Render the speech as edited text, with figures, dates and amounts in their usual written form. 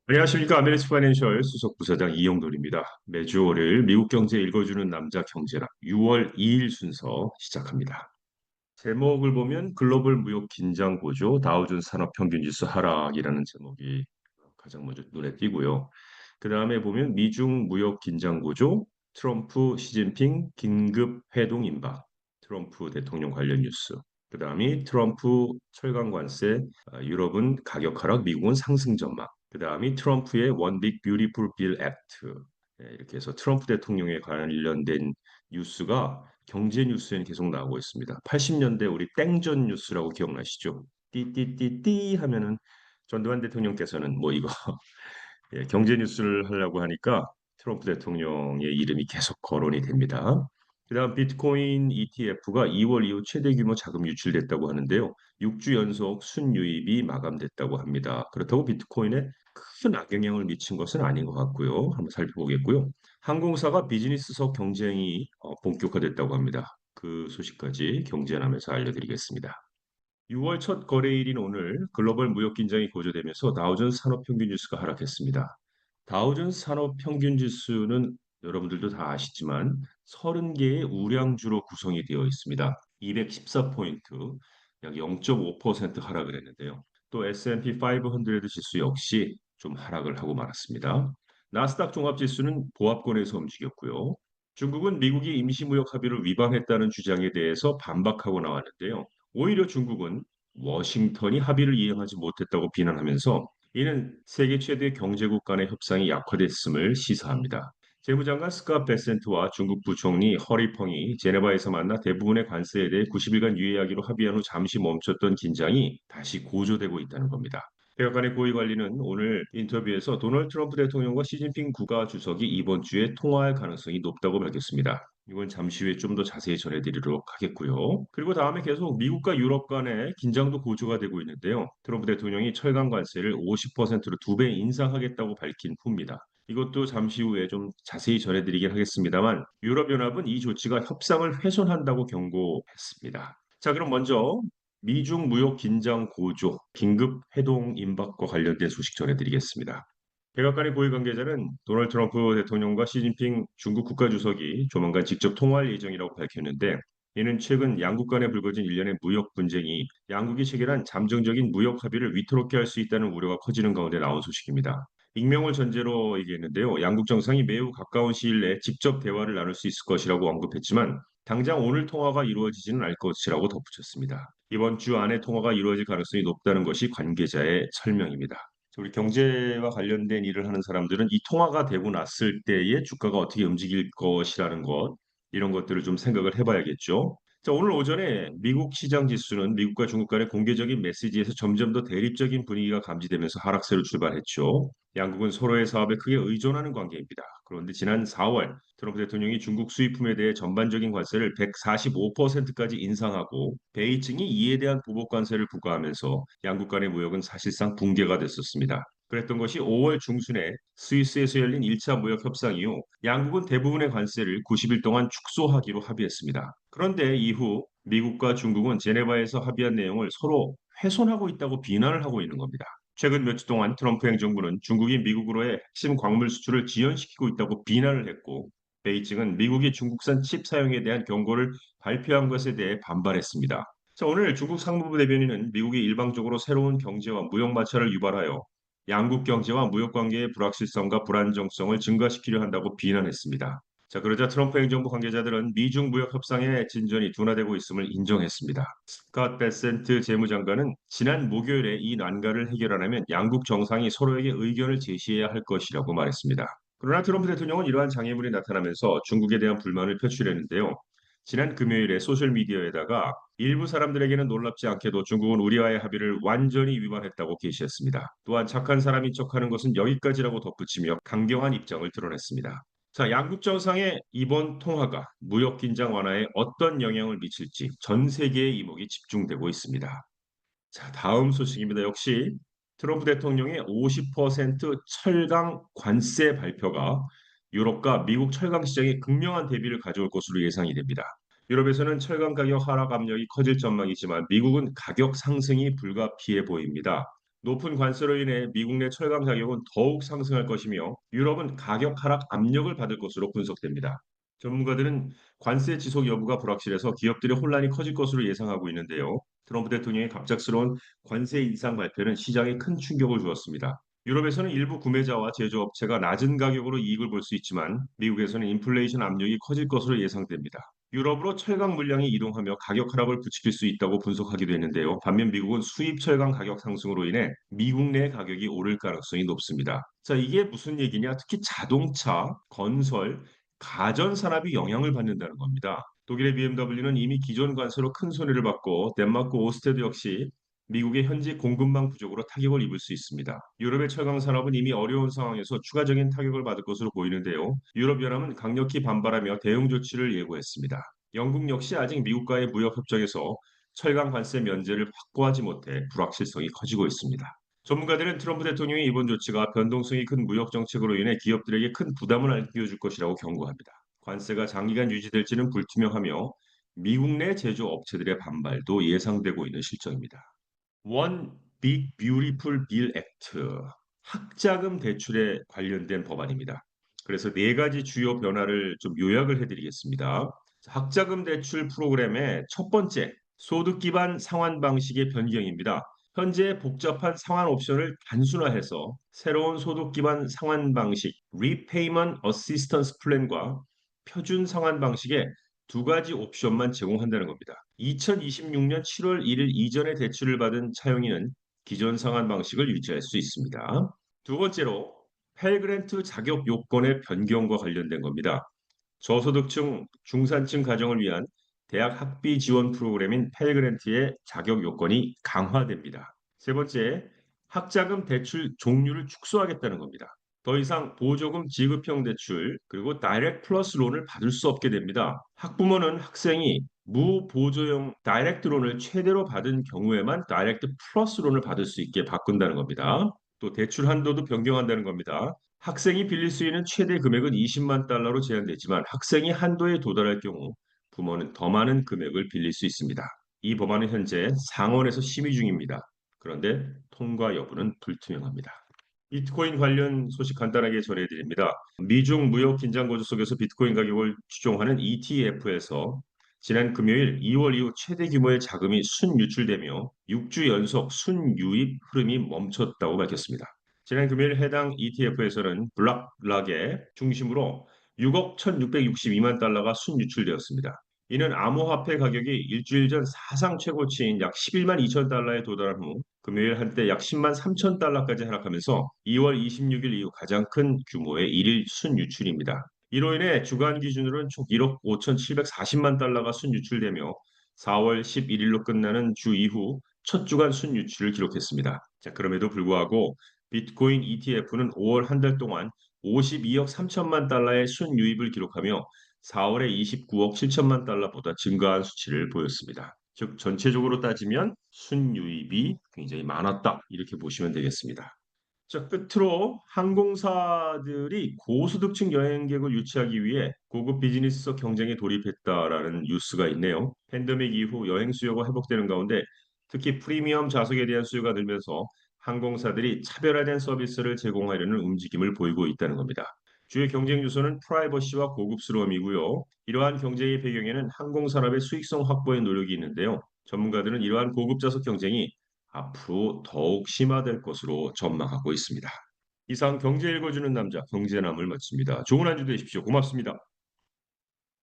안녕하십니까. 아메리츠 파이낸셜 수석 부사장 이영돌입니다. 매주 월요일 미국 경제 읽어주는 남자 경제학 6월 2일 순서 시작합니다. 제목을 보면 글로벌 무역 긴장 고조, 다우존스 산업 평균 지수 하락이라는 제목이 가장 먼저 눈에 띄고요. 그 다음에 보면 미중 무역 긴장 고조, 트럼프, 시진핑 긴급 회동 임박, 트럼프 대통령 관련 뉴스. 그 다음이 트럼프 철강 관세, 유럽은 가격 하락, 미국은 상승 전망. 그 다음이 트럼프의 One Big Beautiful Bill Act. 이렇게 해서 트럼프 대통령에 관련된 뉴스가 경제 뉴스에는 계속 나오고 있습니다. 80년대 우리 땡전 뉴스라고 기억나시죠? 띠띠띠띠 하면은 전두환 대통령께서는 뭐 이거 경제 뉴스를 하려고 하니까 트럼프 대통령의 이름이 계속 거론이 됩니다. 그다음 비트코인 ETF가 2월 이후 최대 규모 자금 유출됐다고 하는데요. 6주 연속 순유입이 마감됐다고 합니다. 그렇다고 비트코인에 큰 악영향을 미친 것은 아닌 것 같고요. 한번 살펴보겠고요. 항공사가 비즈니스석 경쟁이 본격화됐다고 합니다. 그 소식까지 경제남에서 알려드리겠습니다. 6월 첫 거래일인 오늘 글로벌 무역 긴장이 고조되면서 다우존스 산업평균 지수가 하락했습니다. 다우존스 산업평균 지수는 여러분들도 다 아시지만 30개의 우량주로 구성이 되어 있습니다. 214포인트, 약 0.5% 하락을 했는데요. 또 S&P 500 지수 역시 좀 하락을 하고 말았습니다. 나스닥 종합지수는 보합권에서 움직였고요. 중국은 미국이 임시무역 합의를 위반했다는 주장에 대해서 반박하고 나왔는데요. 오히려 중국은 워싱턴이 합의를 이행하지 못했다고 비난하면서 이는 세계 최대 경제국 간의 협상이 약화됐음을 시사합니다. 재무장관 스캇 베센트와 중국 부총리 허리펑이 제네바에서 만나 대부분의 관세에 대해 90일간 유예하기로 합의한 후 잠시 멈췄던 긴장이 다시 고조되고 있다는 겁니다. 백악관의 고위 관리는 오늘 인터뷰에서 도널드 트럼프 대통령과 시진핑 국가주석이 이번 주에 통화할 가능성이 높다고 밝혔습니다. 이건 잠시 후에 좀 더 자세히 전해드리도록 하겠고요. 그리고 다음에 계속 미국과 유럽 간의 긴장도 고조가 되고 있는데요. 트럼프 대통령이 철강 관세를 50%로 2배 인상하겠다고 밝힌 후입니다. 이것도 잠시 후에 좀 자세히 전해드리긴 하겠습니다만 유럽연합은 이 조치가 협상을 훼손한다고 경고했습니다. 자, 그럼 먼저 미중 무역 긴장 고조, 긴급 회동 임박과 관련된 소식 전해드리겠습니다. 백악관의 고위 관계자는 도널드 트럼프 대통령과 시진핑 중국 국가주석이 조만간 직접 통화할 예정이라고 밝혔는데 이는 최근 양국 간에 불거진 일련의 무역 분쟁이 양국이 체결한 잠정적인 무역 합의를 위태롭게 할 수 있다는 우려가 커지는 가운데 나온 소식입니다. 익명을 전제로 얘기했는데요. 양국 정상이 매우 가까운 시일 내에 직접 대화를 나눌 수 있을 것이라고 언급했지만 당장 오늘 통화가 이루어지지는 않을 것이라고 덧붙였습니다. 이번 주 안에 통화가 이루어질 가능성이 높다는 것이 관계자의 설명입니다. 우리 경제와 관련된 일을 하는 사람들은 이 통화가 되고 났을 때의 주가가 어떻게 움직일 것이라는 것, 이런 것들을 좀 생각을 해봐야겠죠. 자, 오늘 오전에 미국 시장 지수는 미국과 중국 간의 공개적인 메시지에서 점점 더 대립적인 분위기가 감지되면서 하락세로 출발했죠. 양국은 서로의 사업에 크게 의존하는 관계입니다. 그런데 지난 4월 트럼프 대통령이 중국 수입품에 대해 전반적인 관세를 145%까지 인상하고 베이징이 이에 대한 보복 관세를 부과하면서 양국 간의 무역은 사실상 붕괴가 됐었습니다. 그랬던 것이 5월 중순에 스위스에서 열린 1차 무역 협상 이후 양국은 대부분의 관세를 90일 동안 축소하기로 합의했습니다. 그런데 이후 미국과 중국은 제네바에서 합의한 내용을 서로 훼손하고 있다고 비난을 하고 있는 겁니다. 최근 몇 주 동안 트럼프 행정부는 중국이 미국으로의 핵심 광물 수출을 지연시키고 있다고 비난을 했고 베이징은 미국이 중국산 칩 사용에 대한 경고를 발표한 것에 대해 반발했습니다. 자, 오늘 중국 상무부 대변인은 미국이 일방적으로 새로운 경제와 무역 마찰을 유발하여 양국 경제와 무역 관계의 불확실성과 불안정성을 증가시키려 한다고 비난했습니다. 자, 그러자 트럼프 행정부 관계자들은 미중 무역 협상의 진전이 둔화되고 있음을 인정했습니다. 스캇 베센트 재무장관은 지난 목요일에 이 난관을 해결하려면 양국 정상이 서로에게 의견을 제시해야 할 것이라고 말했습니다. 그러나 트럼프 대통령은 이러한 장애물이 나타나면서 중국에 대한 불만을 표출했는데요. 지난 금요일에 소셜미디어에다가 일부 사람들에게는 놀랍지 않게도 중국은 우리와의 합의를 완전히 위반했다고 게시했습니다. 또한 착한 사람인 척하는 것은 여기까지라고 덧붙이며 강경한 입장을 드러냈습니다. 자, 양국 정상의 이번 통화가 무역 긴장 완화에 어떤 영향을 미칠지 전 세계의 이목이 집중되고 있습니다. 자, 다음 소식입니다. 역시 트럼프 대통령의 50% 철강 관세 발표가 유럽과 미국 철강 시장에 극명한 대비를 가져올 것으로 예상이 됩니다. 유럽에서는 철강 가격 하락 압력이 커질 전망이지만 미국은 가격 상승이 불가피해 보입니다. 높은 관세로 인해 미국 내 철강 가격은 더욱 상승할 것이며 유럽은 가격 하락 압력을 받을 것으로 분석됩니다. 전문가들은 관세 지속 여부가 불확실해서 기업들의 혼란이 커질 것으로 예상하고 있는데요. 트럼프 대통령의 갑작스러운 관세 인상 발표는 시장에 큰 충격을 주었습니다. 유럽에서는 일부 구매자와 제조업체가 낮은 가격으로 이익을 볼 수 있지만 미국에서는 인플레이션 압력이 커질 것으로 예상됩니다. 유럽으로 철강 물량이 이동하며 가격 하락을 부추길 수 있다고 분석하기도 했는데요. 반면 미국은 수입 철강 가격 상승으로 인해 미국 내 가격이 오를 가능성이 높습니다. 자, 이게 무슨 얘기냐? 특히 자동차, 건설, 가전 산업이 영향을 받는다는 겁니다. 독일의 BMW는 이미 기존 관세로 큰 손해를 받고 덴마크 오스테드 역시 미국의 현지 공급망 부족으로 타격을 입을 수 있습니다. 유럽의 철강 산업은 이미 어려운 상황에서 추가적인 타격을 받을 것으로 보이는데요. 유럽연합은 강력히 반발하며 대응 조치를 예고했습니다. 영국 역시 아직 미국과의 무역 협정에서 철강 관세 면제를 확보하지 못해 불확실성이 커지고 있습니다. 전문가들은 트럼프 대통령의 이번 조치가 변동성이 큰 무역 정책으로 인해 기업들에게 큰 부담을 안겨줄 것이라고 경고합니다. 관세가 장기간 유지될지는 불투명하며 미국 내 제조업체들의 반발도 예상되고 있는 실정입니다. 원 빅 뷰티풀 빌 액트 학자금 대출에 관련된 법안입니다. 그래서 네 가지 주요 변화를 좀 요약을 해드리겠습니다. 학자금 대출 프로그램의 첫 번째, 소득 기반 상환 방식의 변경입니다. 현재 복잡한 상환 옵션을 단순화해서 새로운 소득 기반 상환 방식 Repayment Assistance Plan과 표준 상환 방식의 두 가지 옵션만 제공한다는 겁니다. 2026년 7월 1일 이전에 대출을 받은 차용인은 기존 상환 방식을 유지할 수 있습니다. 두 번째로 펠그랜트 자격 요건의 변경과 관련된 겁니다. 저소득층, 중산층 가정을 위한 대학 학비 지원 프로그램인 펠그랜트의 자격 요건이 강화됩니다. 세 번째, 학자금 대출 종류를 축소하겠다는 겁니다. 더 이상 보조금 지급형 대출 그리고 다이렉트 플러스 론을 받을 수 없게 됩니다. 학부모는 학생이 무보조형 다이렉트 론을 최대로 받은 경우에만 다이렉트 플러스 론을 받을 수 있게 바꾼다는 겁니다. 또 대출 한도도 변경한다는 겁니다. 학생이 빌릴 수 있는 최대 금액은 20만 달러로 제한되지만 학생이 한도에 도달할 경우 부모는 더 많은 금액을 빌릴 수 있습니다. 이 법안은 현재 상원에서 심의 중입니다. 그런데 통과 여부는 불투명합니다. 비트코인 관련 소식 간단하게 전해드립니다. 미중 무역 긴장 고조 속에서 비트코인 가격을 추종하는 ETF에서 지난 금요일 2월 이후 최대 규모의 자금이 순유출되며 6주 연속 순유입 흐름이 멈췄다고 밝혔습니다. 지난 금요일 해당 ETF에서는 블락락의 중심으로 6억 1,662만 달러가 순유출되었습니다. 이는 암호화폐 가격이 일주일 전 사상 최고치인 약 11만 2천 달러에 도달한 후 금요일 한때 약 10만 3천 달러까지 하락하면서 2월 26일 이후 가장 큰 규모의 일일 순유출입니다. 이로 인해 주간 기준으로는 총 1억 5,740만 달러가 순유출되며 4월 11일로 끝나는 주 이후 첫 주간 순유출을 기록했습니다. 자, 그럼에도 불구하고 비트코인 ETF는 5월 한 달 동안 52억 3천만 달러의 순유입을 기록하며 4월에 29억 7천만 달러보다 증가한 수치를 보였습니다. 즉 전체적으로 따지면 순유입이 굉장히 많았다 이렇게 보시면 되겠습니다. 자, 끝으로 항공사들이 고소득층 여행객을 유치하기 위해 고급 비즈니스석 경쟁에 돌입했다라는 뉴스가 있네요. 팬데믹 이후 여행 수요가 회복되는 가운데 특히 프리미엄 좌석에 대한 수요가 늘면서 항공사들이 차별화된 서비스를 제공하려는 움직임을 보이고 있다는 겁니다. 주요 경쟁 요소는 프라이버시와 고급스러움이고요. 이러한 경쟁의 배경에는 항공산업의 수익성 확보의 노력이 있는데요. 전문가들은 이러한 고급 좌석 경쟁이 앞으로 더욱 심화될 것으로 전망하고 있습니다. 이상 경제 읽어주는 남자 경제남을 마칩니다. 좋은 한 주 되십시오. 고맙습니다.